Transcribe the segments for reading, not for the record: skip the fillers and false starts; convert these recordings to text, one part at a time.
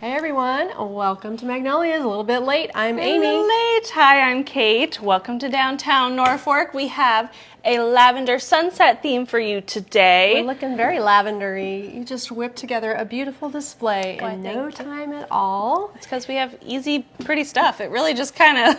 Hey everyone, welcome to Magnolia's. A little bit late. I'm Amy. Hi, I'm Kate. Welcome to downtown Norfolk. We have a lavender sunset theme for you today. We're looking very lavendery. You just whipped together a beautiful display in no time at all. It's because we have easy, pretty stuff. It really just kind of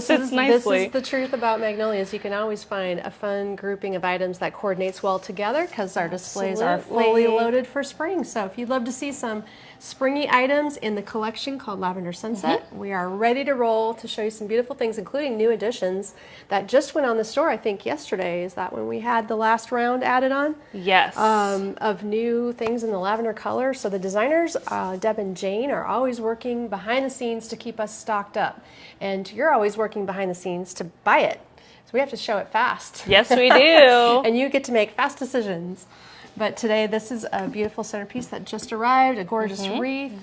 sits nicely. This is the truth about Magnolia's. You can always find a fun grouping of items that coordinates well together because our displays are fully loaded for spring. So if you'd love to see some springy items in the collection called Lavender Sunset, we are ready to roll to show you some beautiful things, including new additions that just went on the store, I think yesterday. Is that when we had the last round added on? Yes. Of new things in the lavender color. So the designers, Deb and Jane, are always working behind the scenes to keep us stocked up. And you're always working behind the scenes to buy it. So we have to show it fast. Yes, we do. And you get to make fast decisions. But today, this is a beautiful centerpiece that just arrived, a gorgeous wreath,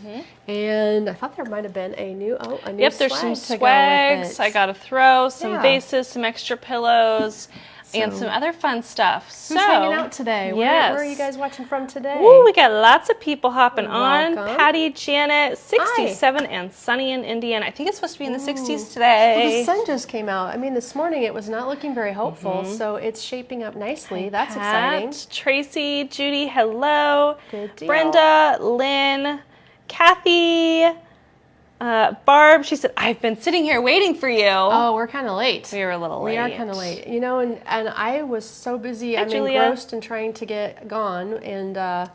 and I thought there might have been a new Yep, there's some swags. I got to throw some vases, some extra pillows, and some other fun stuff. Who's hanging out today? Yes. Where are you guys watching from today? Ooh, we got lots of people hopping on. Welcome. Patty, Janet, 67, and Sunny in Indiana. I think it's supposed to be in the 60s today. Well, the sun just came out. I mean, this morning it was not looking very hopeful, so it's shaping up nicely. That's exciting. Tracy, Judy, hello. Good deal. Brenda, Lynn, Kathy, Barb, she said, I've been sitting here waiting for you. Oh, we're kind of late. We were a little late. We are kind of late. You know, and I was so busy. I'm Julia. engrossed in trying to get gone and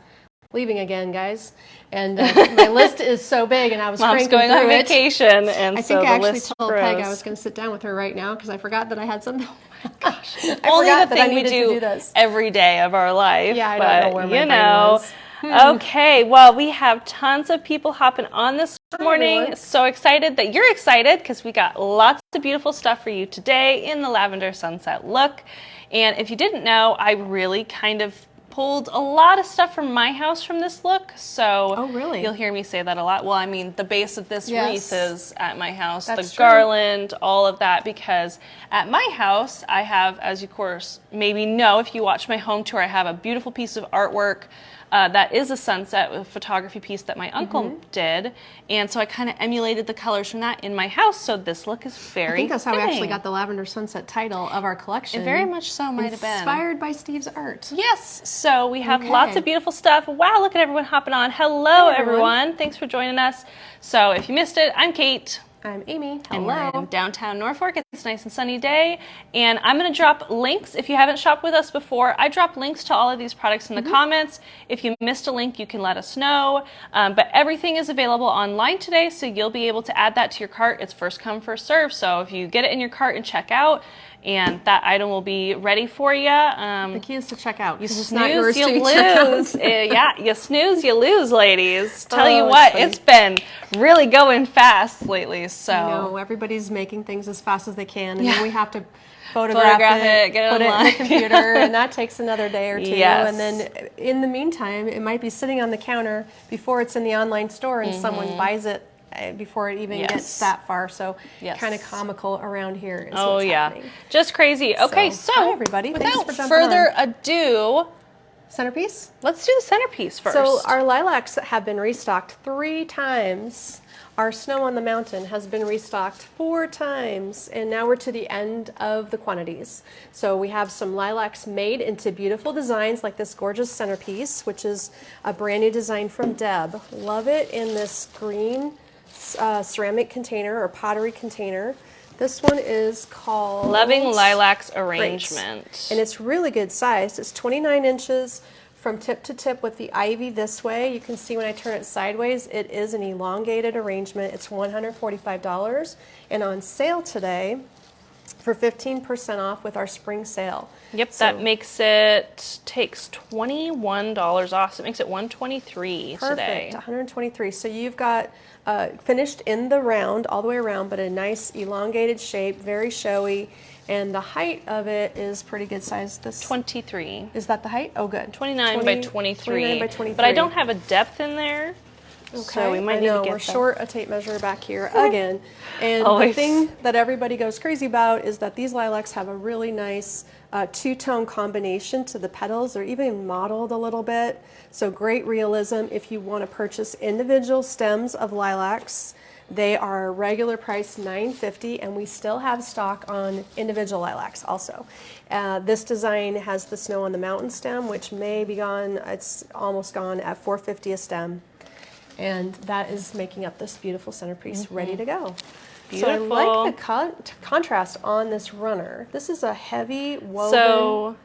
leaving again, guys. And my list is so big, and I was Mom's going on vacation, and I so think I the actually list told grows. Peg I was going to sit down with her right now because I forgot that I had something. Oh my gosh. Only forgot the that I thing we needed to do this. every day of our life. Yeah, I but, don't know where my brain was. Okay, well, we have tons of people hopping on this morning. everyone. So excited that you're excited because we got lots of beautiful stuff for you today in the lavender sunset look. And if you didn't know, I really kind of pulled a lot of stuff from my house from this look. So really? You'll hear me say that a lot. Well, I mean, the base of this wreath is at my house. That's the true. garland, all of that, because at my house, I have, as you of course maybe know if you watch my home tour, I have a beautiful piece of artwork that is a sunset photography piece that my uncle did, and so I kind of emulated the colors from that in my house, so this look is very I think that's how we fitting. actually got the Lavender Sunset title of our collection. It very much so might have been. Inspired by Steve's art. Yes, so we have lots of beautiful stuff. Wow, look at everyone hopping on. Hello, everyone. Thanks for joining us. So if you missed it, I'm Kate. I'm Amy. And we're in downtown Norfolk. It's a nice and sunny day. And I'm going to drop links. If you haven't shopped with us before, I drop links to all of these products in the comments. If you missed a link, you can let us know. But everything is available online today, so you'll be able to add that to your cart. It's first come, first serve. So if you get it in your cart and check out, and that item will be ready for you. The key is to check out. You snooze, you lose. Yeah, you snooze, you lose, ladies. Tell you what, it's been really going fast lately. So I know, everybody's making things as fast as they can, and then we have to photograph it, get it put online. it in the computer, and that takes another day or two. Yes. And then in the meantime, it might be sitting on the counter before it's in the online store, and someone buys it before it even gets that far. So kind of comical around here is what's happening. Just crazy. Okay, so hi everybody. Without further ado, centerpiece? Let's do the centerpiece first. So our lilacs have been restocked 3 times. Our snow on the mountain has been restocked 4 times, and now we're to the end of the quantities. So we have some lilacs made into beautiful designs like this gorgeous centerpiece, which is a brand new design from Deb. Love it in this green ceramic container or pottery container. This one is called Loving Lilacs Arrangement. And it's really good sized. It's 29 inches from tip to tip with the ivy this way. You can see when I turn it sideways, it is an elongated arrangement. It's $145 and on sale today for 15% off with our spring sale. Yep, so that takes $21 off. So it makes it $123 today. Perfect, $123. So you've got finished in the round, all the way around, but a nice elongated shape, very showy. And the height of it is pretty good size. This 23. Is that the height? Oh, good. 29 by 23. 29 by 23. But I don't have a depth in there. So we might I need know, to get we're that. short a tape measure back here again. And the Always. thing that everybody goes crazy about is that these lilacs have a really nice two-tone combination to the petals. They're even mottled a little bit. So great realism if you want to purchase individual stems of lilacs. They are regular price $9.50, and we still have stock on individual lilacs also. This design has the snow on the mountain stem, which may be gone, it's almost gone at $4.50 a stem. And that is making up this beautiful centerpiece ready to go. Beautiful. So I like the contrast on this runner. This is a heavy woven. So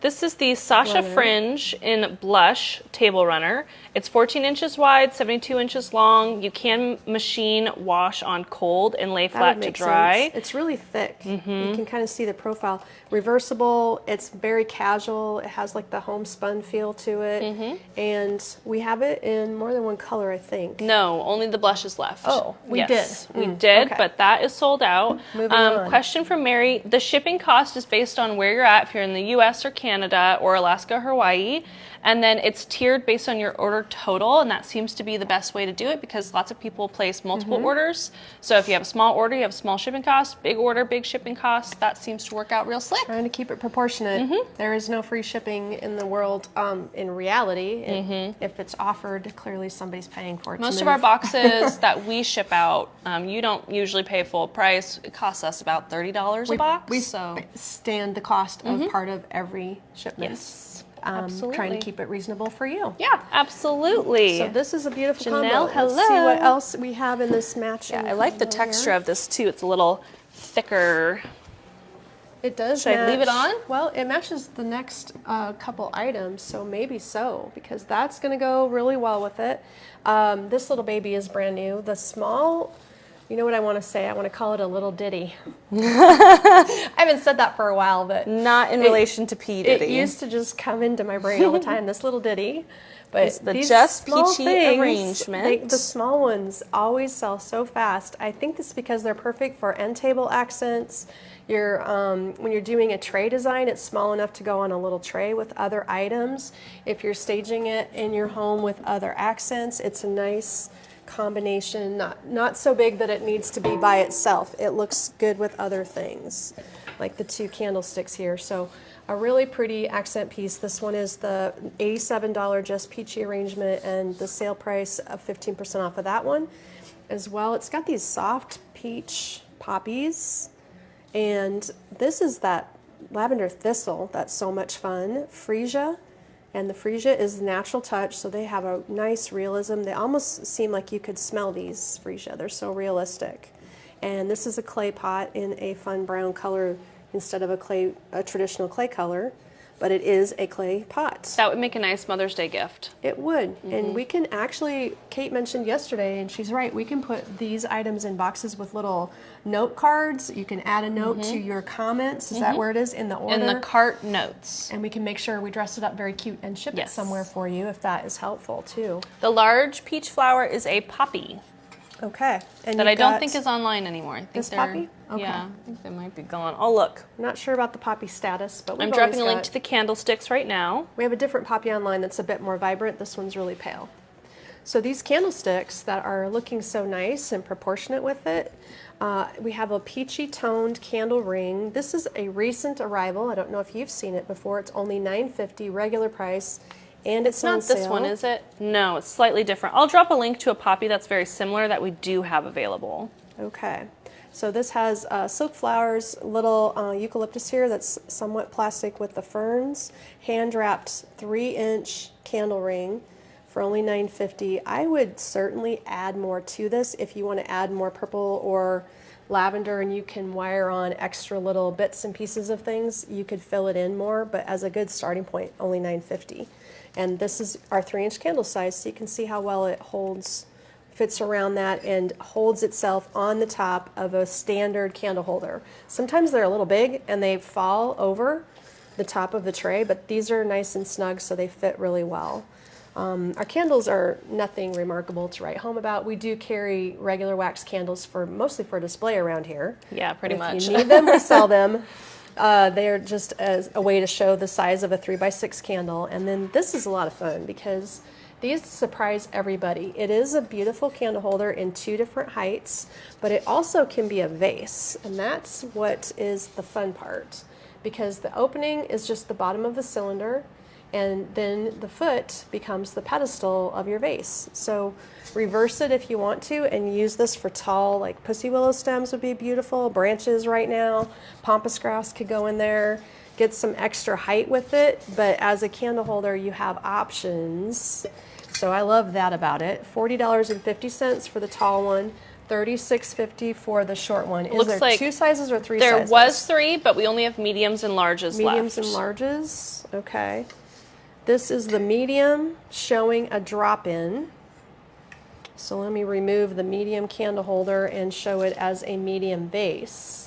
this is the Sasha runner. Fringe in Blush table runner. It's 14 inches wide, 72 inches long. You can machine wash on cold and lay That flat would to make dry. sense. It's really thick. You can kind of see the profile. Reversible, it's very casual. It has like the homespun feel to it. And we have it in more than one color, I think. No, only the blush is left. Oh, we yes, did. We did, Okay. but that is sold out. Moving on. Question from Mary. The shipping cost is based on where you're at, if you're in the U.S. or Canada or Alaska, Hawaii. And then it's tiered based on your order total, and that seems to be the best way to do it because lots of people place multiple orders. So if you have a small order, you have a small shipping cost. Big order, big shipping cost. That seems to work out real slick. Trying to keep it proportionate. There is no free shipping in the world. In reality, if it's offered, clearly somebody's paying for it. Most of our boxes that we ship out, you don't usually pay full price. It costs us about $30 a box. We so stand the cost of part of every shipment. yes, absolutely. Trying to keep it reasonable for you. Yeah, absolutely. So this is a beautiful Janelle, combo. Let's see hello. what else we have in this matching. Yeah, I like the combo texture here. of this too. It's a little thicker. It does. Should I leave it match- on? Well, it matches the next couple items, so maybe so, because that's going to go really well with it. This little baby is brand new. The small, you know what I want to say? I want to call it a little ditty. I haven't said that for a while, but Not in relation to P. Diddy. it used to just come into my brain all the time. This little ditty. But It's the these Just small Peachy things, arrangement. the small ones always sell so fast. I think this is because they're perfect for end table accents. When you're doing a tray design, it's small enough to go on a little tray with other items. If you're staging it in your home with other accents, it's a nice combination. Not so big that it needs to be by itself. It looks good with other things, like the two candlesticks here. So a really pretty accent piece. This one is the $87 Just Peachy arrangement, and the sale price of 15% off of that one as well. It's got these soft peach poppies, and this is that lavender thistle that's so much fun. Freesia, and the freesia is natural touch, so they have a nice realism. They almost seem like you could smell these freesia. They're so realistic. And this is a clay pot in a fun brown color instead of a traditional clay color, but it is a clay pot. That would make a nice Mother's Day gift. It would. And we can actually, Kate mentioned yesterday, and she's right, we can put these items in boxes with little note cards. You can add a note to your comments. Is that where it is in the order? In the cart notes. And we can make sure we dress it up very cute and ship it Yes. somewhere for you if that is helpful too. The large peach flower is a poppy Okay. And that I you've don't got- think is online anymore. I think This they're, poppy? Okay. Yeah, I think they might be gone. Oh, look. I'm not sure about the poppy status, but we've I'm always dropping a link got- to the candlesticks right now. We have a different poppy online that's a bit more vibrant. This one's really pale. So these candlesticks that are looking so nice and proportionate with it, we have a peachy toned candle ring. This is a recent arrival. I don't know if you've seen it before. It's only $9.50 regular price, and it's on Not this sale. one, is it? No, it's slightly different. I'll drop a link to a poppy that's very similar that we do have available. Okay. So this has silk flowers, little eucalyptus here that's somewhat plastic with the ferns, hand-wrapped 3-inch candle ring for only $9.50. I would certainly add more to this if you want to add more purple or lavender, and you can wire on extra little bits and pieces of things. You could fill it in more, but as a good starting point, only $9.50. And this is our 3-inch candle size, so you can see how well it holds, fits around that, and holds itself on the top of a standard candle holder. Sometimes they're a little big and they fall over the top of the tray, but these are nice and snug, so they fit really well. Our candles are nothing remarkable to write home about. We do carry regular wax candles mostly for display around here. Yeah, pretty much. If you need them, we sell them. They're just as a way to show the size of a 3x6 candle. And then this is a lot of fun because These surprise everybody. It is a beautiful candle holder in 2 different heights, but it also can be a vase, and that's what is the fun part, because the opening is just the bottom of the cylinder, and then the foot becomes the pedestal of your vase. So reverse it if you want to, and use this for tall, like pussy willow stems would be beautiful, branches right now, pampas grass could go in there. Get some extra height with it, but as a candle holder, you have options. So I love that about it. $40.50 for the tall one, $36.50 for the short one. Is there like 2 sizes or 3 There sizes? was 3, but we only have mediums and larges Mediums left. and larges, okay. This is the medium showing a drop-in. So let me remove the medium candle holder and show it as a medium vase.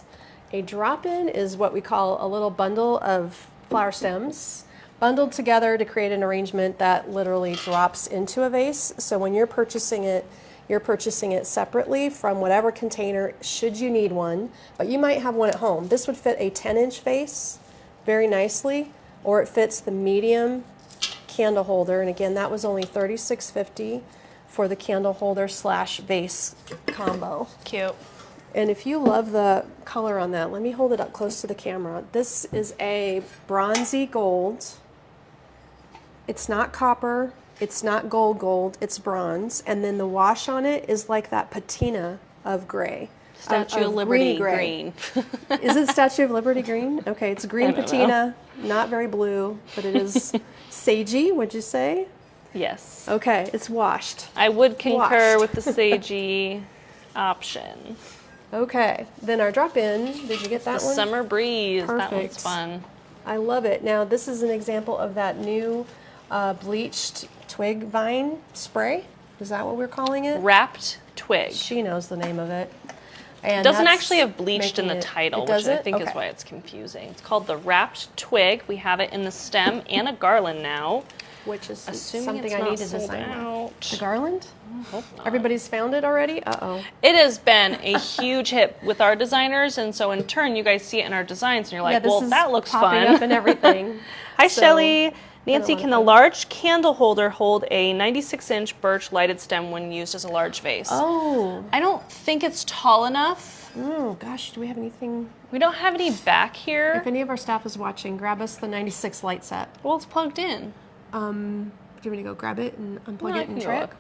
A drop-in is what we call a little bundle of flower stems bundled together to create an arrangement that literally drops into a vase. So when you're purchasing it separately from whatever container should you need one, but you might have one at home. This would fit a 10-inch vase very nicely, or it fits the medium candle holder. And again, that was only $36.50 for the candle holder / vase combo. Cute. And if you love the color on that, let me hold it up close to the camera. This is a bronzy gold. It's not copper, it's not gold, it's bronze. And then the wash on it is like that patina of gray. Statue of Liberty green. Is it Statue of Liberty green? Okay, it's green patina, not very blue, but it is sagey, would you say? Yes. Okay, it's washed. I would concur Washed. with the sagey option. Okay, then our drop-in, did you get that The one? Summer Breeze. That one's Perfect. fun. I love it. Now, this is an example of that new bleached twig vine spray. Is that what we're calling it? Wrapped twig. She knows the name of it. And It doesn't that's actually have bleached in the making it- title, it which I doesn't? think is Okay. why it's confusing. It's called the Wrapped Twig. We have it in the stem and a garland now. Which is Assuming something it's I not need to sold design. out. The garland? Hope not. Everybody's found it already? Uh-oh. It has been a huge hit with our designers, and so in turn, you guys see it in our designs, and you're like, this well, is that looks popping fun. up and everything. Hi, So, Shelly. Nancy, lot of can the fun. large candle holder hold a 96-inch birch lighted stem when used as a large vase? Oh. I don't think it's tall enough. Oh, gosh, do we have anything? We don't have any back here. If any of our staff is watching, grab us the 96 light set. Well, it's plugged in. Do you want me to go grab it and unplug No, I it can and go try it? look.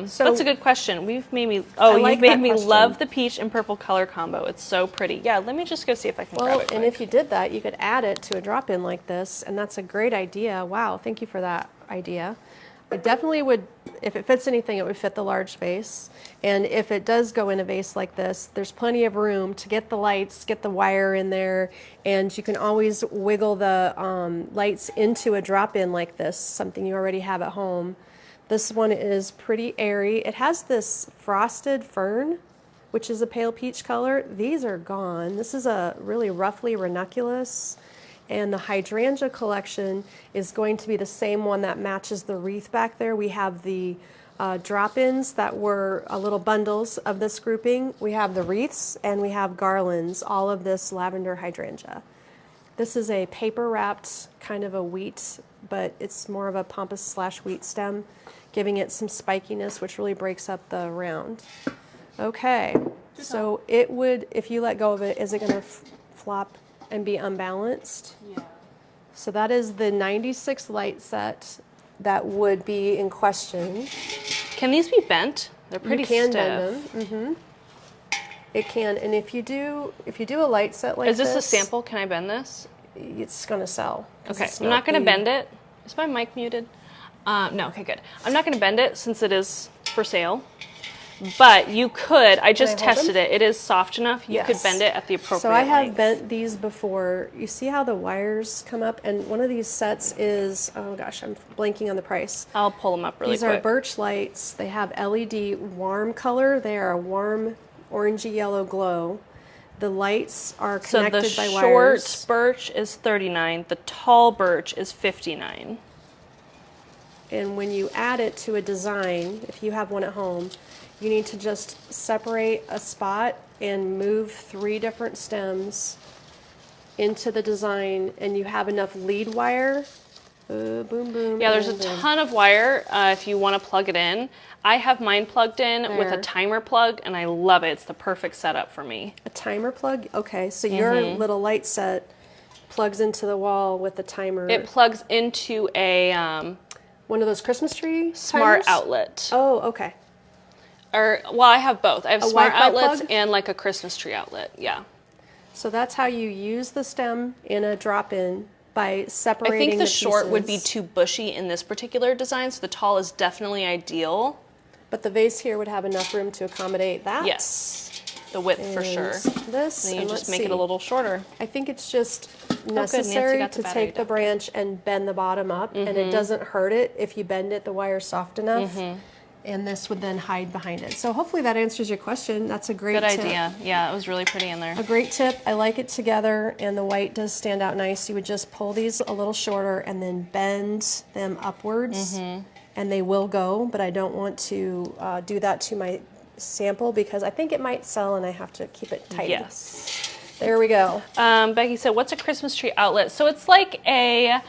So- That's a good question. You've like made that me question. love the peach and purple color combo. It's so pretty. Yeah, let me just go see if I can grab Well, it. and quick. if you did that, you could add it to a drop-in like this, and that's a great idea. Wow, thank you for that idea. It definitely would, if it fits anything, it would fit the large vase. And if it does go in a vase like this, there's plenty of room to get the lights, get the wire in there, and you can always wiggle the lights into a drop-in like this, something you already have at home. This one is pretty airy. It has this frosted fern, which is a pale peach color. These are gone. This is a really roughly ranunculus. And the hydrangea collection is going to be the same one that matches the wreath back there. We have the drop-ins that were little bundles of this grouping. We have the wreaths and we have garlands, all of this lavender hydrangea. This is a paper wrapped kind of a wheat, but it's more of a pampas / wheat stem, giving it some spikiness, which really breaks up the round. Okay, so it would, if you let go of it, is it going to flop and be unbalanced? Yeah. So that is the 96 light set that would be in question. Can these be bent? They're pretty You can stiff. bend them. Mm-hmm. It can, and if you do a light set like Is this a sample? Can I bend this? it's going to sell. 'Cause Okay, it's I'm not going to the- bend it. Is my mic muted? No, okay, good. I'm not going to bend it since it is for sale. But you could, I just Can I hold tested them? it. It is soft enough. You could Yes. bend it at the appropriate So I have length. bent these before. You see how the wires come up? And one of these sets is, oh gosh, I'm blanking on the price. I'll pull them up really These quick. are birch lights. They have LED warm color. They are a warm orangey yellow glow. The lights are So connected the by short wires. birch is $39. The tall birch is $59. And when you add it to a design, if you have one at home, you need to just separate a spot and move 3 different stems into the design, and you have enough lead wire Boom, boom. Yeah, there's a boom, boom. ton of wire if you want to plug it in. I have mine plugged in with a There. timer plug, and I love it. It's the perfect setup for me. A timer plug? Okay, so your little light set plugs into the wall with the timer. It plugs into a One of those Christmas tree smart timers? outlet. Oh, okay. Or, well, I have both. I have smart Wi-Fi outlets plug? and like a Christmas tree outlet. Yeah. So that's how you use the stem in a drop-in by I separating think the short would be pieces. too bushy in this particular design, so the tall is definitely ideal. But the vase here would have enough room to accommodate that. Yes, the width for And sure. This, Then you and just let's make it see. a little shorter. I think it's just Nancy necessary got the to battery take the branch and bend the bottom up, and it doesn't hurt it if you bend it, the wire's soft enough. And this would then hide behind it. So hopefully that answers your question. That's a great Good tip. idea. Yeah, it was really pretty in there. A great tip. I like it together, and the white does stand out nice. You would just pull these a little shorter and then bend them upwards, and they will go, but I don't want to do that to my sample because I think it might sell and I have to keep it tight. Yes. There we go. Becky said, what's a Christmas tree outlet? So it's like a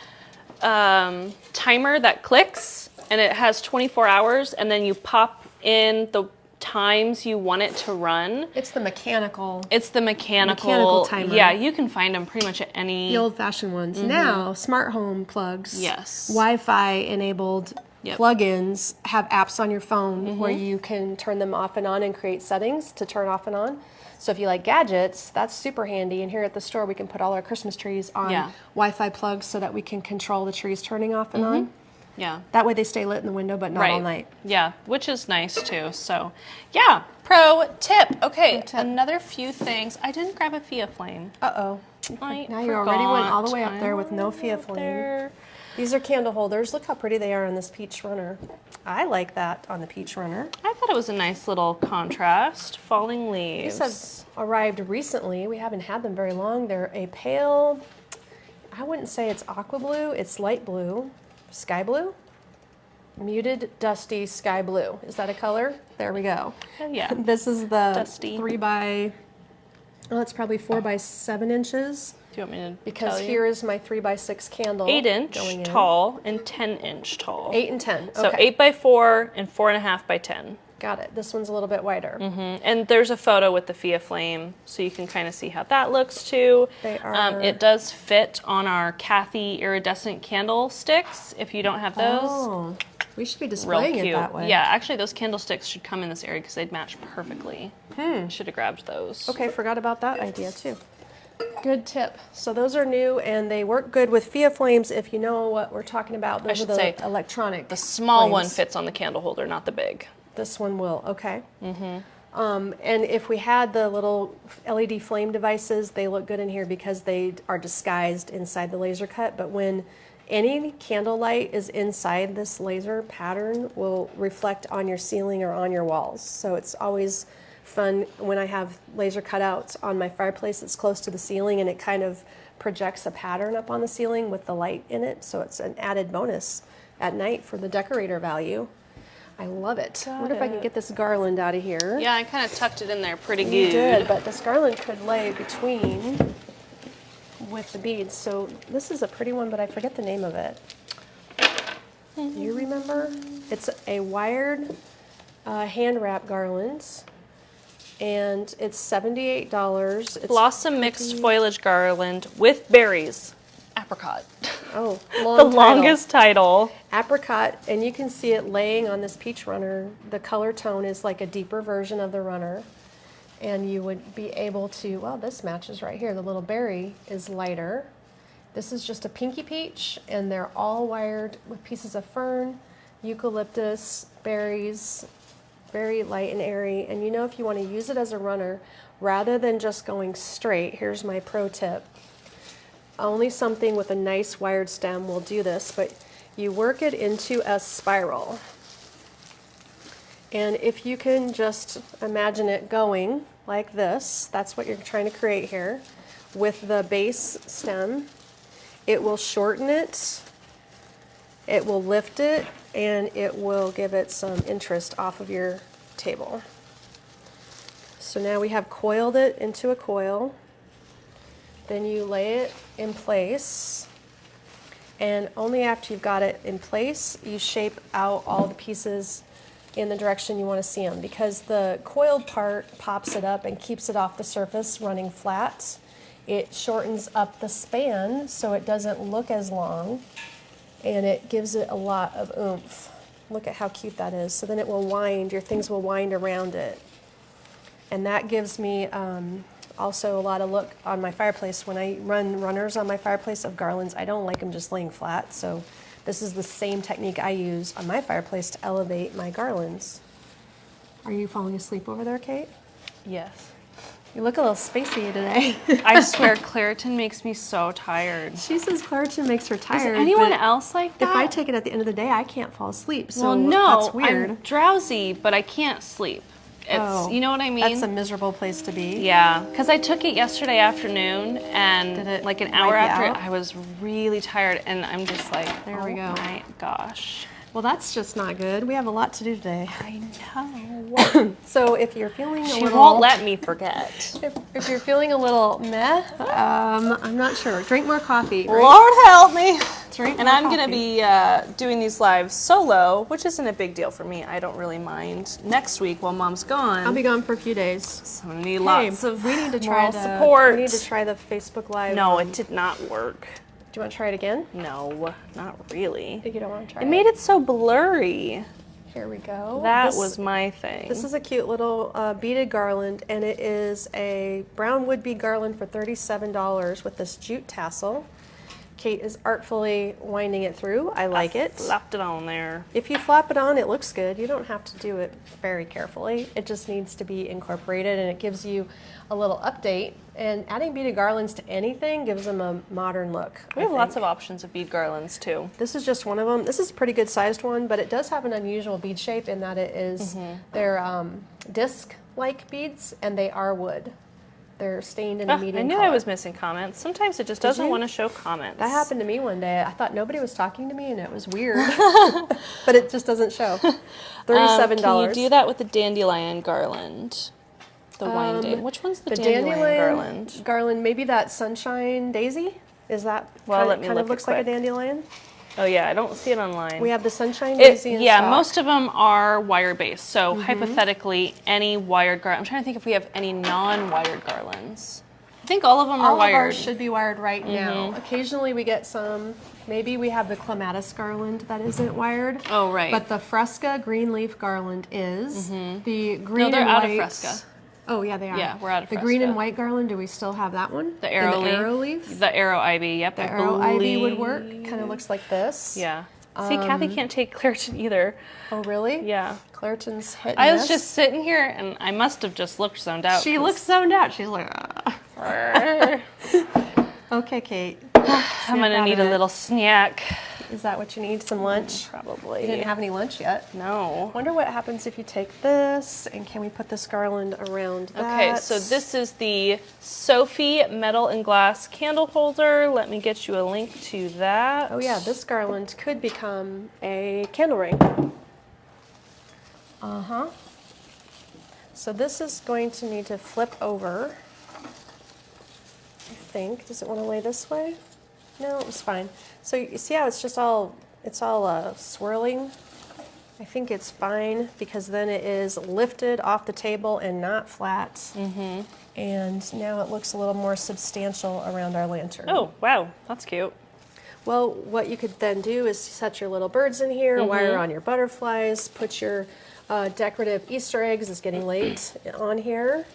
timer that clicks, and it has 24 hours, and then you pop in the times you want it to run. It's the mechanical. It's the mechanical, Mechanical timer. Yeah, you can find them pretty much at any. The old-fashioned ones. Now, smart home plugs. Yes. Wi-Fi enabled Yep. plugins have apps on your phone where you can turn them off and on and create settings to turn off and on. So if you like gadgets, that's super handy. And here at the store, we can put all our Christmas trees on Yeah. Wi-Fi plugs so that we can control the trees turning off and on. Yeah. That way they stay lit in the window, but not all night. Yeah, which is nice too. So, yeah, pro tip. Okay, Pro tip. another few things. I didn't grab a Fia flame. Uh-oh. I Now you already went all the way forgot. up there with no Fia Up flame. there. These are candle holders. Look how pretty they are on this peach runner. I like that on the peach runner. I thought it was a nice little contrast. Falling leaves. These have arrived recently. We haven't had them very long. They're a pale, I wouldn't say it's aqua blue, it's light blue, sky blue, muted, dusty sky blue. Is that a color? There we go. Yeah. This is the Dusty. 3 by, oh, it's probably 4 by 7 inches. Do you want me to Because tell you? here is my 3 by 6 candle. 8-inch going in. tall and 10-inch tall. 8 and 10. So Okay. 8 by 4 and 4.5 by 10. Got it. This one's a little bit wider. And there's a photo with the Fia flame, so you can kind of see how that looks too. They are- It does fit on our Kathy iridescent candlesticks. If you don't have those, Oh, we should be real displaying cute. it that way. Yeah, actually, those candlesticks should come in this area because they'd match perfectly. Should have grabbed those. Okay, forgot about that idea too. Good tip. So those are new and they work good with Fia flames if you know what we're talking about. Those should are the say electronic. The small one flames. fits on the candle holder, not the big. This one will, okay. And if we had the little LED flame devices, they look good in here because they are disguised inside the laser cut. But when any candle light is inside this laser pattern will reflect on your ceiling or on your walls. So it's always fun when I have laser cutouts on my fireplace that's close to the ceiling and it kind of projects a pattern up on the ceiling with the light in it. So it's an added bonus at night for the decorator value. I love it. I wonder if I can get this garland out of here. Yeah, I kind of tucked it in there pretty You good. did, but this garland could lay between with the beads. So this is a pretty one, but I forget the name of it. Do you remember? It's a wired hand wrap garland, and it's $78. It's Blossom mixed foliage garland with berries. Apricot. oh, The long title. longest title. Apricot, and you can see it laying on this peach runner. The color tone is like a deeper version of the runner. And you would be able to, well, this matches right here. The little berry is lighter. This is just a pinky peach, and they're all wired with pieces of fern, eucalyptus, berries, very light and airy. And you know, if you want to use it as a runner, rather than just going straight, here's my pro tip. Only something with a nice wired stem will do this, but you work it into a spiral. And if you can just imagine it going like this, that's what you're trying to create here, with the base stem, it will shorten it, it will lift it, and it will give it some interest off of your table. So now we have coiled it into a coil. Then you lay it in place And only after you've got it in place, you shape out all the pieces in the direction you want to see them, because the coiled part pops it up and keeps it off the surface running flat. It shortens up the span so it doesn't look as long, and it gives it a lot of oomph. Look at how cute that is. So then it will wind, your things will wind around it. And that gives me also a lot of look on my fireplace. When I run runners on my fireplace of garlands, I don't like them just laying flat. So this is the same technique I use on my fireplace to elevate my garlands. Are you falling asleep over there, Kate? Yes. You look a little spacey today. I swear, Claritin makes me so tired. She says Claritin makes her tired. Is anyone but else like that? If I take it at the end of the day, I can't fall asleep. So well, no, that's weird. I'm drowsy, but I can't sleep. It's, you know what I mean? That's a miserable place to be. Yeah, because I took it yesterday afternoon, and Did it like an wipe hour you after out? I was really tired, and I'm just like, There oh we go. my gosh. Well, that's just not good. We have a lot to do today. I know. So if you're feeling a She little... won't let me forget. If you're feeling a little meh, I'm not sure. Drink more coffee. Right? Lord help me. Drink And more I'm going to coffee. be doing these lives solo, which isn't a big deal for me. I don't really mind. Next week, while Mom's gone, I'll be gone for a few days. so I'm going to need lots of we need to try moral the support. We need to try the Facebook Live. No, it did not work. Do you want to try it again? No, not really. If you don't want to try It made it so blurry. Here we go. That This- was my thing. This is a cute little beaded garland, and it is a brown wood bead garland for $37 with this jute tassel. Kate is artfully winding it through. I like it. Slapped it on there. If you flop it on, it looks good. You don't have to do it very carefully. It just needs to be incorporated, and it gives you a little update. And adding beaded garlands to anything gives them a modern look. We have lots of options of bead garlands too. This is just one of them. This is a pretty good sized one, but it does have an unusual bead shape in that it is, they're disc-like beads, and they are wood. They're stained in a medium I knew color. I was missing comments. Sometimes it just doesn't you? want to show comments. That happened to me one day. I thought nobody was talking to me, and it was weird. But it just doesn't show. $37. Can you do that with the dandelion garland? The winding. Which one's the dandelion garland? Maybe that sunshine daisy. Is that Well, let me kind look of it looks like a quick. dandelion? Oh yeah, I don't see it online. We have the sunshine daisy in yeah, stock. most of them are wire-based. So hypothetically, any wired garland. I'm trying to think if we have any non-wired garlands. I think all of them are All of wired. ours should be wired right now. Occasionally we get some. Maybe we have the clematis garland that isn't wired. Oh right. But the Fresca green leaf garland is. The green they're and out white. of Fresca. Oh yeah, they are. Yeah, we're out of the green and Fresca. white garland. Do we still have that one? The arrow And leaf. the arrow leaf. The arrow ivy. Yep. The I arrow ivy would believe- work. Kind of looks like this. Yeah. See, Kathy can't take Claritin either. Oh really? Yeah. Claritin's hit. I was just sitting here, and I must have just looked zoned out. She 'cause- looks zoned out. She's like, I'm okay, Kate. gonna need a little snack. Is that what you need? Some lunch? Probably. You didn't have any lunch yet. No. Wonder what happens if you take this, and can we put this garland around that? Okay, so this is the Sophie metal and glass candle holder. Let me get you a link to that. Oh yeah, this garland could become a candle ring. Uh-huh. So this is going to need to flip over, I think. Does it want to lay this way? No, it's fine. So you see how it's just all, swirling? I think it's fine because then it is lifted off the table and not flat. Mm-hmm. And now it looks a little more substantial around our lantern. Oh, wow, that's cute. Well, what you could then do is set your little birds in here, wire on your butterflies, put your decorative Easter eggs, it's getting late, on here.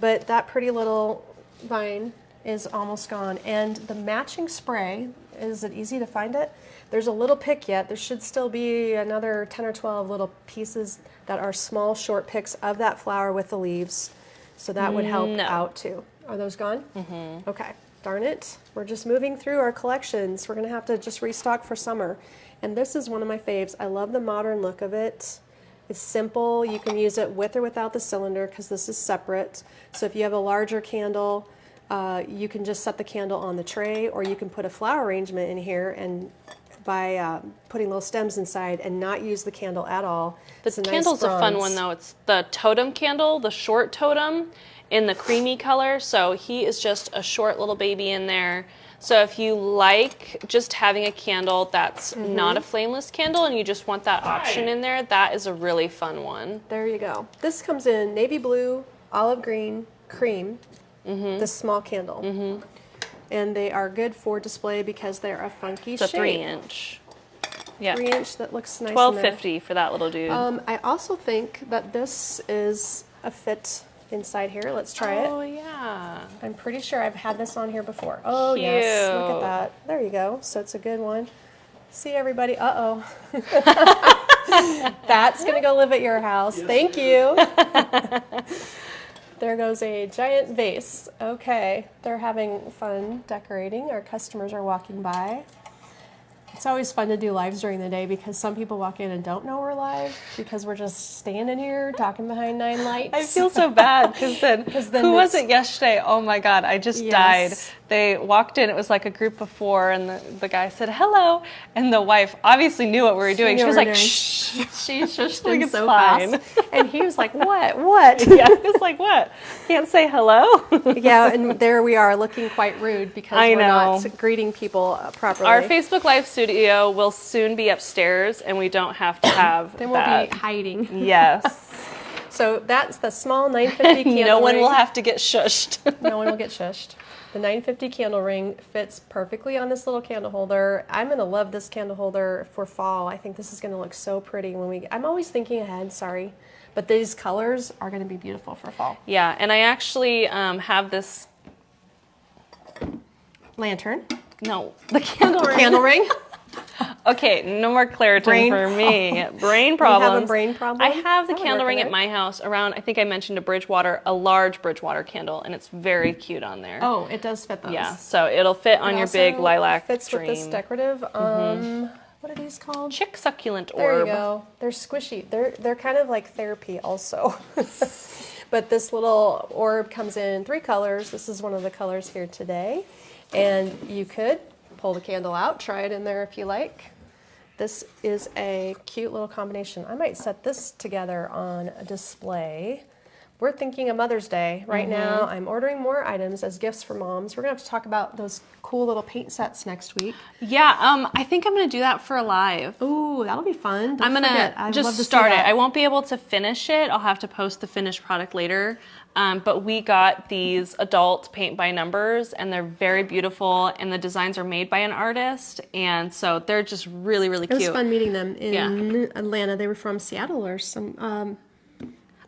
But that pretty little vine is almost gone. And the matching spray, is it easy to find it? There's a little pick yet. There should still be another 10 or 12 little pieces that are small, short picks of that flower with the leaves. So that would help out too. Are those gone? Mm-hmm. Okay. Darn it. We're just moving through our collections. We're going to have to just restock for summer. And this is one of my faves. I love the modern look of it. It's simple. You can use it with or without the cylinder because this is separate. So if you have a larger candle, you can just set the candle on the tray, or you can put a flower arrangement in here and by putting little stems inside and not use the candle at all. The candle's a fun one though. It's the totem candle, the short totem in the creamy color. So he is just a short little baby in there. So if you like just having a candle that's not a flameless candle and you just want that option in there, that is a really fun one. There you go. This comes in navy blue, olive green, cream, this small candle. And they are good for display because they're a funky It's a shape. 3-inch. Yeah. 3-inch that looks nice. $12.50 for that little dude. I also think that this is a fit inside here. Let's try it. Oh, yeah. I'm pretty sure I've had this on here before. Oh, yes. Look at Cute. that. There you go. So it's a good one. See, everybody. Uh-oh. That's going to go live at your house. Thank you. There goes a giant vase. Okay. They're having fun decorating. Our customers are walking by. It's always fun to do lives during the day because some people walk in and don't know we're live because we're just standing here talking behind 9 lights. I feel so bad because then who was it yesterday? Oh my God, I just died. They walked in, it was like a group of 4, and the guy said, hello. And the wife obviously knew what we were doing. She was like, shh. She shushed Like, him it's so fine. fast. And he was like, what? Yeah, it's like, what? Can't say hello? Yeah, and there we are looking quite rude because I we're know. not greeting people properly. Our Facebook Live studio will soon be upstairs, and we don't have to have Then we'll that. be hiding. Yes. So that's the small 950 candle No one ring. will have to get shushed. No one will get shushed. The 950 candle ring fits perfectly on this little candle holder. I'm going to love this candle holder for fall. I think this is going to look so pretty when we... I'm always thinking ahead, sorry. But these colors are going to be beautiful for fall. Yeah, and I actually have this... Lantern. No, the candle ring. Candle ring. Okay, no more Claritin Brain- for me. Brain You problems. have a brain problem? I have the That would candle work ring with at it. my house around, I think I mentioned a large Bridgewater candle, and it's very cute on there. Oh, it does fit those. Yeah, so it'll fit on It your big also lilac fits dream. with this decorative. What are these called? Chick succulent There you orb. go. They're squishy. They're kind of like therapy also. But this little orb comes in 3 colors. This is one of the colors here today. And you could pull the candle out, try it in there if you like. This is a cute little combination. I might set this together on a display. We're thinking of Mother's Day. Right now, I'm ordering more items as gifts for moms. We're going to have to talk about those cool little paint sets next week. Yeah, I think I'm going to do that for a live. Ooh, that'll be fun. I'm going to just start it. I won't be able to finish it. I'll have to post the finished product later. But we got these adult paint by numbers, and they're very beautiful, and the designs are made by an artist, and so they're just really, really cute. It was fun meeting them in Atlanta. They were from Seattle or some.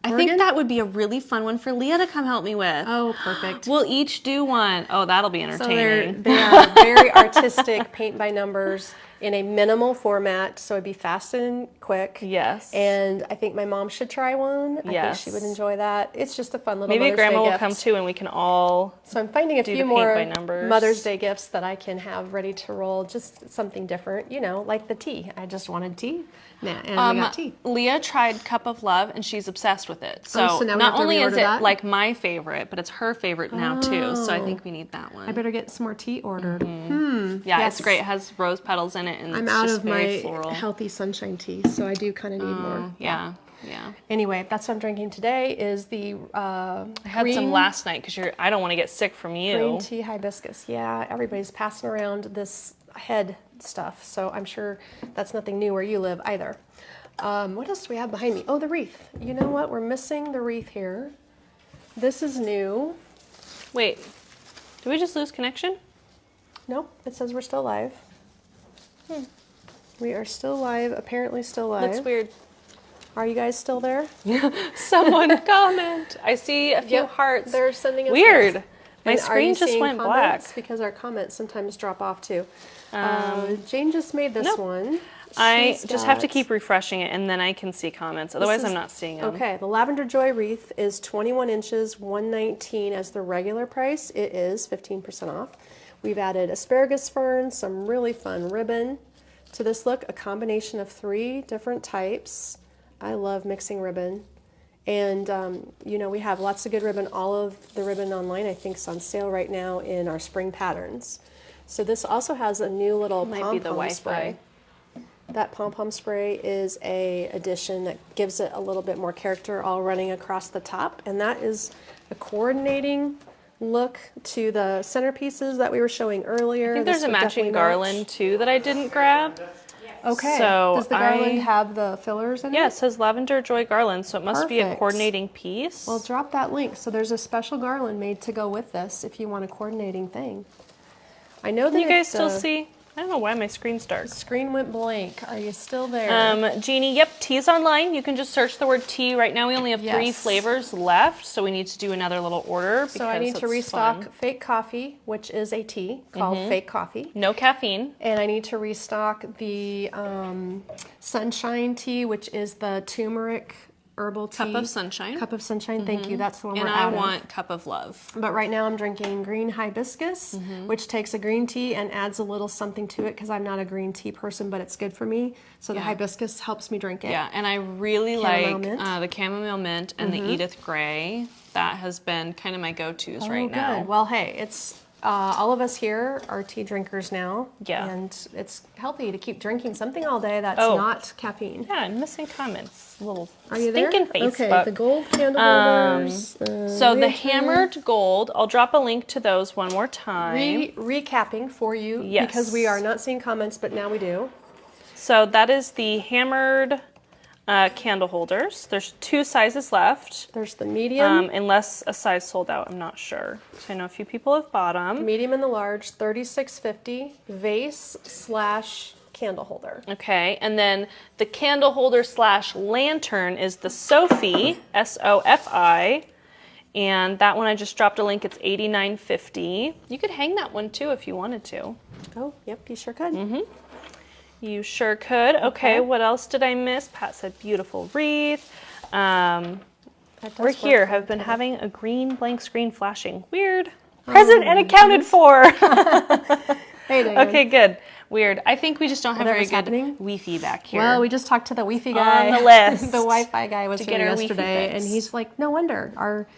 I think that would be a really fun one for Leah to come help me with. Oh, perfect. We'll each do one. Oh, that'll be So entertaining. they are very artistic paint by numbers in a minimal format, so it'd be fast and quick. Yes. And I think my mom should try one. I Yes. think she would enjoy that. It's just a fun little Maybe Mother's Grandma Day will gift. come too, and we can all. So I'm finding a do few the more paint by numbers. Mother's Day gifts that I can have ready to roll. Just something different, you know, like the tea. I just wanted tea, and we got tea. Leah tried Cup of Love, and she's obsessed with it. So, so now we not have to only is reorder it that? like my favorite, but it's her favorite now too. So I think we need that one. I better get some more tea ordered. Yeah, Yes. it's great. It has rose petals in it, and I'm it's out just of very my floral. healthy sunshine tea, so I do kind of need more. Yeah. Anyway, that's what I'm drinking today is the I had some last night because I don't want to get sick from you. green tea hibiscus. Yeah, everybody's passing around this head stuff, so I'm sure that's nothing new where you live either. What else do we have behind me? Oh, the wreath. You know what? We're missing the wreath here. This is new. Wait, did we just lose connection? Nope, it says we're still live. We are still live, apparently still live. That's weird. Are you guys still there? Someone comment. I see a few hearts. They're sending us Weird. hearts. My And are screen you just seeing went comments? black. Because our comments sometimes drop off too. Jane just made this nope. one. I She's just have to got- keep refreshing it, and then I can see comments. Otherwise, I'm not seeing them. Okay, the Lavender Joy wreath is 21 inches, $119 as the regular price. It is 15% off. We've added asparagus fern, some really fun ribbon to this look, a combination of 3 different types. I love mixing ribbon. And, you know, we have lots of good ribbon. All of the ribbon online, I think, is on sale right now in our spring patterns. So this also has a new little Might be the pom-pom Wi-Fi. spray. That pom-pom spray is a addition that gives it a little bit more character all running across the top. And that is a coordinating look to the centerpieces that we were showing earlier. I think This there's a would matching definitely garland match. too that I didn't grab. Okay. So Does the garland have the fillers in it? Yeah, it says Lavender Joy Garland, so it must be a Perfect. coordinating piece. Well, drop that link. So there's a special garland made to go with this if you want a coordinating thing. I know that Can you guys if still the see? I don't know why my screen's dark. screen went blank. Are you still there? Jeannie, yep, tea's online. You can just search the word tea. Right now we only have 3 Yes. flavors left, so we need to do another little order. So I need to it's restock fun. fake coffee, which is a tea called fake coffee. No caffeine. And I need to restock the sunshine tea, which is the turmeric herbal tea. Cup of sunshine. Cup of sunshine, thank you. That's the one And we're I out of. want cup of love. But right now I'm drinking green hibiscus, which takes a green tea and adds a little something to it because I'm not a green tea person, but it's good for me. So the hibiscus helps me drink it. Yeah, and I really Chamomile like mint. the chamomile mint and the Edith Grey. That has been kind of my go-tos right now. Good. Well, hey, it's all of us here are tea drinkers now. Yeah. And it's healthy to keep drinking something all day that's Oh. not caffeine. Yeah, I'm missing comments. A little Are you there? stinking Facebook. Okay, the gold candle holders. So the hammered gold, I'll drop a link to those one more time. Recapping for you Yes. because we are not seeing comments, but now we do. So that is the hammered candle holders. There's 2 sizes left, There's the medium, unless a size sold out. I'm not sure. So I know a few people have bought them. medium and the large, $36.50 vase / candle holder. Okay, and then the candle holder / lantern is the Sophie, SOFI, and that one I just dropped a link. It's $89.50. You could hang that one too if you wanted to. Oh, yep, you sure could. You sure could. Okay, what else did I miss? Pat said beautiful wreath. That does We're work here. for Have been me. having a green blank screen flashing. Weird. Present and accounted for. Hey, Diane. Okay, good. Weird. I think we just don't have very Whatever's good happening. Wi-Fi back here. Well, we just talked to the Wi-Fi guy. On the list. The Wi-Fi guy was To here get our Wi-Fi yesterday, fix. and he's like, no wonder. Our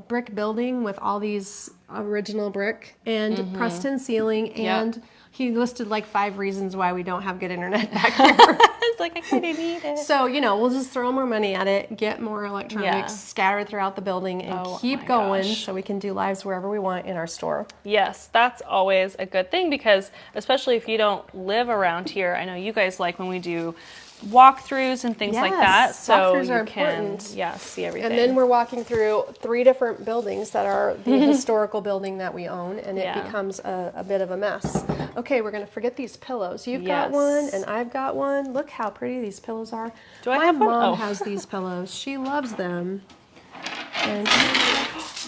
brick building with all these original brick and Preston ceiling, and he listed like 5 reasons why we don't have good internet back here. It's like I couldn't eat it. So, we'll just throw more money at it, get more electronics Yeah. scattered throughout the building, and Oh keep my going gosh. so we can do lives wherever we want in our store. Yes, that's always a good thing because especially if you don't live around here, I know you guys like when we do walkthroughs and things like that. Yes, So walkthroughs you are can important. see everything. And then we're walking through 3 different buildings that are the historical building that we own, and it Yeah. becomes a bit of a mess. Okay, we're going to forget these pillows. You've got Yes. one, and I've got one. Look how pretty these pillows are. Do I My have one? mom Oh. has these pillows. She loves them. And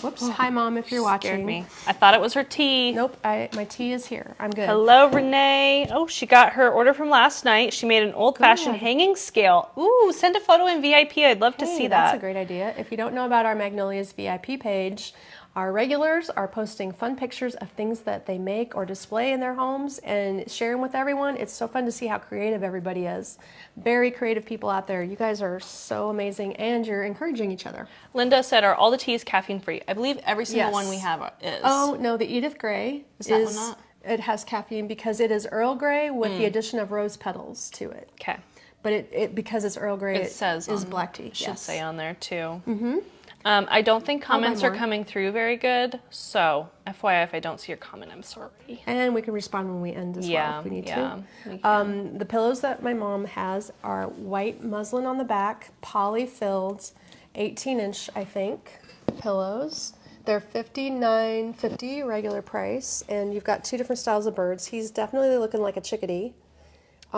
whoops, hi Mom, if you're watching. Scared me. I thought it was her tea. Nope, my tea is here. I'm good. Hello, Renee. Oh, she got her order from last night. She made an old-fashioned Good. hanging scale. Ooh, send a photo in VIP. I'd love to Hey, see that's that. a great idea. If you don't know about our Magnolias VIP page, our regulars are posting fun pictures of things that they make or display in their homes and sharing with everyone. It's so fun to see how creative everybody is. Very creative people out there. You guys are so amazing, and you're encouraging each other. Linda said, are all the teas caffeine-free? I believe every single Yes. one we have is. Oh, no, the Edith Grey Is that one not? It has caffeine because it is Earl Grey with the addition of rose petals to it. Okay. But it because it's Earl Grey, It says is on- black tea. It should Yes. say on there too. Mm-hmm. I don't think comments are more. coming through very good. So, FYI, if I don't see your comment, I'm sorry. And we can respond when we end as well if we need we to. The pillows that my mom has are white muslin on the back, poly-filled, 18-inch, I think, pillows. They're $59.50 regular price, and you've got 2 different styles of birds. He's definitely looking like a chickadee.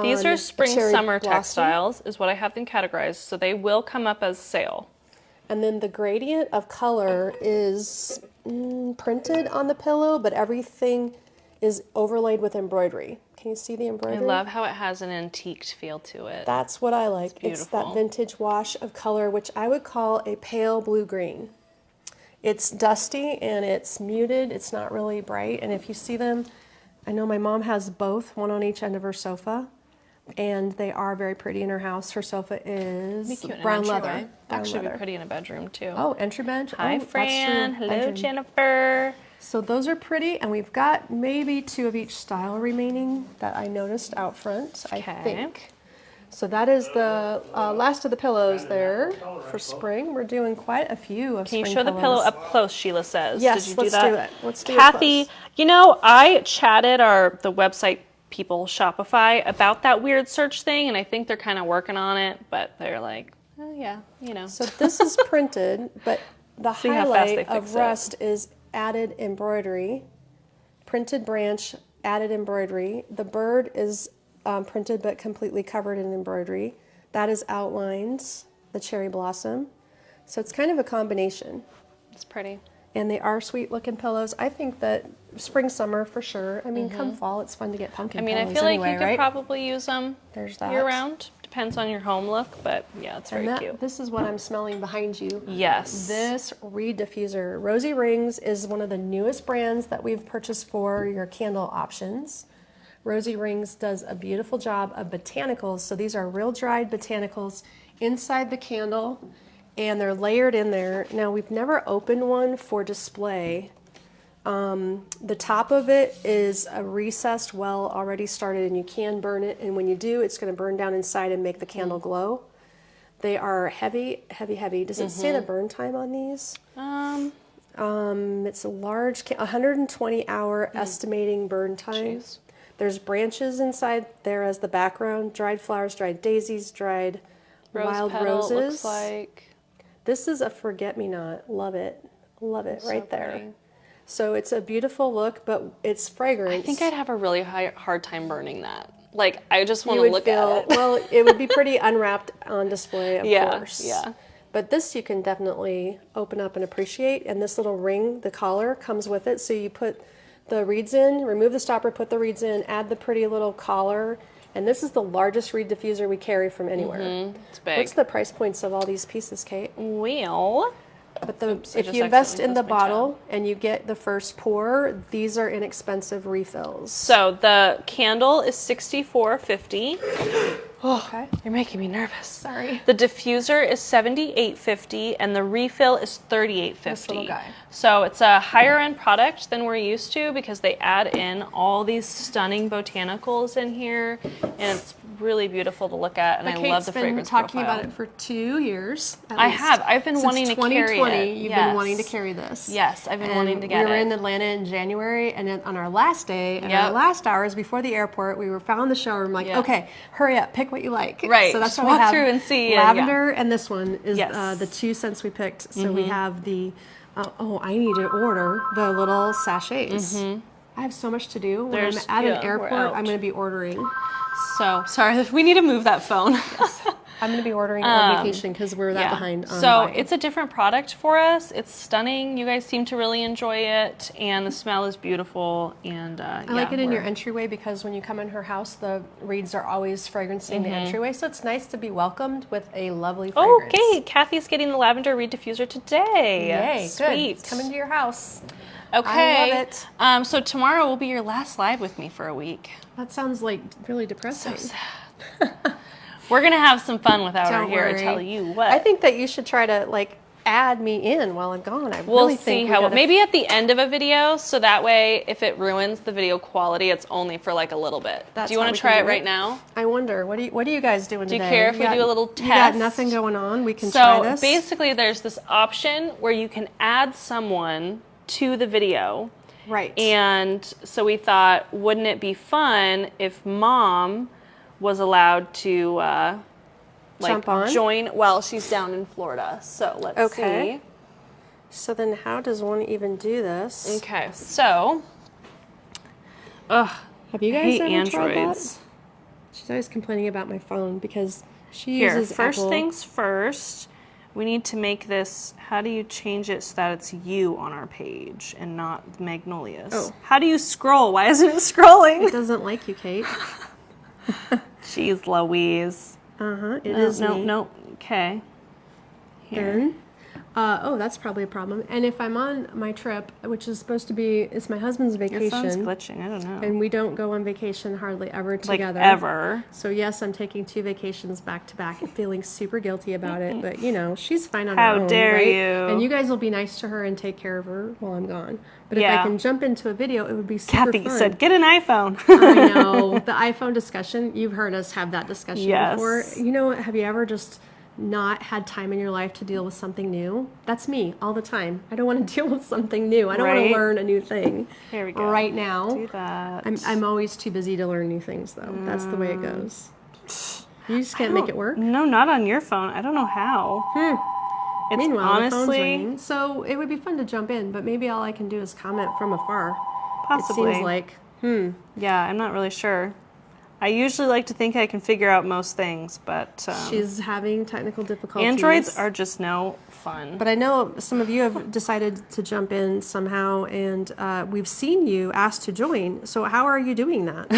These on are a spring cherry summer blossom. textiles, is what I have them categorized. So they will come up as sale. And then the gradient of color is printed on the pillow, but everything is overlaid with embroidery. Can you see the I embroidery? love how it has an antiqued feel to it. That's what I like. It's that beautiful. vintage wash of color, which I would call a pale blue-green. It's dusty and it's muted. It's not really bright. And if you see them, I know my mom has both, one on each end of her sofa, and they are very pretty in her house. Her sofa is Be cute in an brown entryway. leather. Brown Actually, leather. be pretty in a bedroom too. Oh, entry bench. Hi, Oh, that's Fran. true. Hello, Bedroom. Jennifer. So those are pretty, and we've got maybe 2 of each style remaining that I noticed out front, I Okay. think. So that is the last of the pillows there for spring. We're doing quite a few of Can you spring show the pillow pillows. up close, Sheila says? Yes, Did you do let's that? do it. Let's do it Kathy, close. you know, I chatted the website people, Shopify, about that weird search thing, and I think they're kind of working on it, but they're like, oh, yeah, you know. So this is printed, but the See how fast they highlight fix of it. rust is added embroidery. Printed branch, added embroidery. The bird is printed but completely covered in embroidery. That is outlines, the cherry blossom. So it's kind of a combination. It's pretty. And they are sweet looking pillows. I think that spring, summer for sure. I mean, come fall, it's fun to get pumpkin pillows I feel like anyway, you could right? probably use them There's that. year round. Depends on your home look, but yeah, it's very And cute. this is what I'm smelling behind you. Yes. This reed diffuser. Rosy Rings is one of the newest brands that we've purchased for your candle options. Rosy Rings does a beautiful job of botanicals. So these are real dried botanicals inside the candle, and they're layered in there. Now, we've never opened one for display. The top of it is a recessed well already started, and you can burn it. And when you do, it's going to burn down inside and make the candle glow. They are heavy, heavy, heavy. Does it say the burn time on these? It's a large, 120-hour estimating burn time. Jeez. There's branches inside there as the background, dried flowers, dried daisies, dried wild petal, roses. looks like. This is a forget-me-not. Love it. Love it right there. Pretty. So it's a beautiful look, but it's fragrance. I think I'd have a really hard time burning that. Like, I just want You to would look feel, at it. well, it would be pretty unwrapped on display, of Yeah, course. yeah. But this you can definitely open up and appreciate. And this little ring, the collar, comes with it. So you put the reeds in, remove the stopper, put the reeds in, add the pretty little collar. And this is the largest reed diffuser we carry from anywhere. It's big. What's the price points of all these pieces, Kate? Well, But I if just you invest accidentally in the closed my bottle and you get the first pour, these are inexpensive refills. so the candle is $64.50. Okay. You're making me nervous. Sorry. The diffuser is $78.50 and the refill is $38.50. This little guy. So it's a higher end product than we're used to because they add in all these stunning botanicals in here, and it's really beautiful to look at, and But I Kate's love the been fragrance talking profile. about it for 2 years. at I least. have. I've been Since wanting to carry 2020, it. you've Yes. been wanting to carry this. Yes, I've been And wanting to get we were it. in Atlanta in January, and then on our last day, and Yep. our last hours before the airport, we found the showroom. Like, Yep. okay, hurry up, pick what you like. Right, So that's just why we walk have through and see, and yeah. Lavender, and this one is Yes. Mm-hmm. the 2 scents we picked. So we have the. I need to order the little sachets. I have so much to do. When There's- I'm at yeah, an we're airport, out. I'm going to be ordering. So sorry, we need to move that phone. I'm going to be ordering on vacation because we're that behind on So buying. it's a different product for us. It's stunning. You guys seem to really enjoy it, and the smell is beautiful. And I like it in your entryway because when you come in her house, the reeds are always fragrancing the entryway. So it's nice to be welcomed with a lovely fragrance. Okay, Kathy's getting the lavender reed diffuser today. Yay, Sweet. good. It's coming to your house. Okay. I love it. So tomorrow will be your last live with me for a week. That sounds like really depressing. We're gonna have some fun without her Don't here. I worry. tell you what. I think that you should try to add me in while I'm gone. I We'll really see think how. gotta- Maybe at the end of a video, so that way, if it ruins the video quality, it's only for like a little bit. That's do you how want we to try can it do right now? I wonder what are you guys doing Do you today? care if we do a little You got test? nothing going on. We can try So this. basically, there's this option where you can add someone to the video. Right. And so we thought, wouldn't it be fun if Mom was allowed to Jump on? join? Well, she's down in Florida, so let's Okay. see. So then, how does one even do this? Okay, so Have you I guys hate ever tried Androids. that? She's always complaining about my phone because she Here, uses first Apple. things first, we need to make this, how do you change it so that it's you on our page and not Magnolia's? Oh. How do you scroll? Why isn't it scrolling? It doesn't like you, Kate. Jeez Louise. It is me. No. Okay. Here. Then Oh, that's probably a problem. And if I'm on my trip, which is supposed to be, it's my husband's Your phone's vacation, glitching. I don't know. and we don't go on vacation hardly ever together. Like ever. So yes, I'm taking 2 vacations back to back, feeling super guilty about it. But you know, she's fine on her own. How dare right? you. And you guys will be nice to her and take care of her while I'm gone. But if Yeah. I can jump into a video, it would be super Kathy fun. said, get an iPhone. I know. The iPhone discussion, you've heard us have that discussion Yes. before. You know, have you ever just not had time in your life to deal with something new? That's me all the time. I don't want to deal with something new. I don't want Right. to learn a new thing. Here we go. Right now. Do that. I'm always too busy to learn new things, though. That's the way it goes. You just can't make it work. No, not on your phone. I don't know how. It's Meanwhile, the phone's honestly ringing. So it would be fun to jump in, but maybe all I can do is comment from afar. possibly. It seems like, Yeah, I'm not really sure. I usually like to think I can figure out most things, but she's having technical difficulties. Androids are just no fun. But I know some of you have decided to jump in somehow, and we've seen you asked to join. So how are you doing that?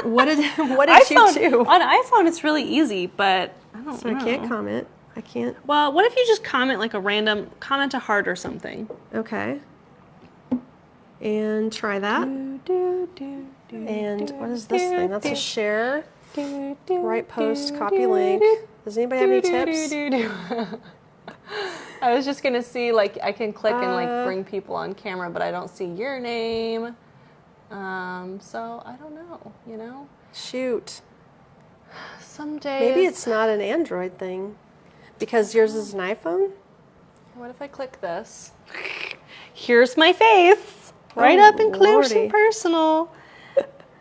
what did iPhone, you do? on iPhone, it's really easy, but I don't So know. I can't comment. I can't. Well, what if you just comment like a random comment a heart or something? Okay. And try that. And what is this thing? That's a share. Right post, copy link. Does anybody have any tips? I was just gonna see, like, I can click and like bring people on camera, but I don't see your name. So I don't know, you know? Shoot. Some days. Maybe it's not an Android thing. Because yours is an iPhone? What if I click this? Here's my face. Right up and close Lordy. and personal.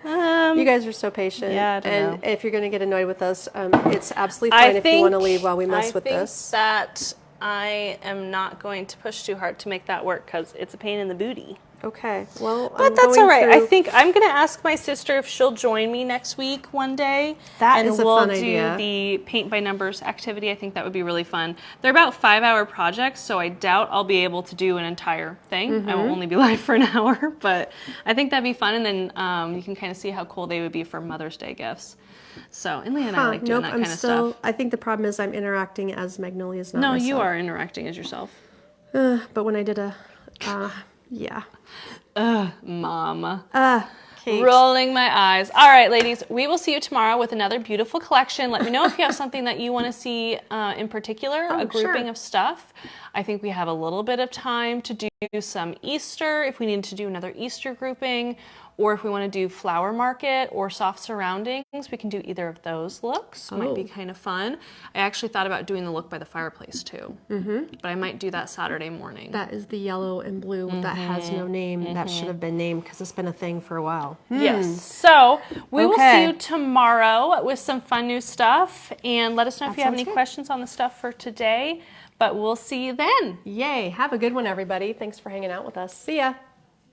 You guys are so patient. Yeah, I don't and know. if you're going to get annoyed with us, it's absolutely fine if you want to leave while we mess with this. That I am not going to push too hard to make that work because it's a pain in the booty. Okay. Well, But that's all right. I think I'm going to ask my sister if she'll join me next week one day. That is a we'll fun do idea. the paint by numbers activity. I think that would be really fun. They're about 5-hour projects, so I doubt I'll be able to do an entire thing. I will only be live for an hour, but I think that'd be fun. And then you can kind of see how cool they would be for Mother's Day gifts. So, and Leah and I like doing that kind of stuff. I think the problem is I'm interacting as Magnolia's not No, myself. you are interacting as yourself. But when I did a, yeah. Mom. Kate. Rolling my eyes. All right, ladies, we will see you tomorrow with another beautiful collection. Let me know if you have something that you want to see in particular, a grouping of stuff. I think we have a little bit of time to do some Easter, if we need to do another Easter grouping, or if we want to do flower market or soft surroundings, we can do either of those looks. Might be kind of fun. I actually thought about doing the look by the fireplace too, but I might do that Saturday morning. That is the yellow and blue that has no name. That should have been named because it's been a thing for a while. Yes. So we will see you tomorrow with some fun new stuff. And let us know if you have any questions on the stuff for today. But we'll see you then. Yay. Have a good one, everybody. Thanks for hanging out with us. See ya.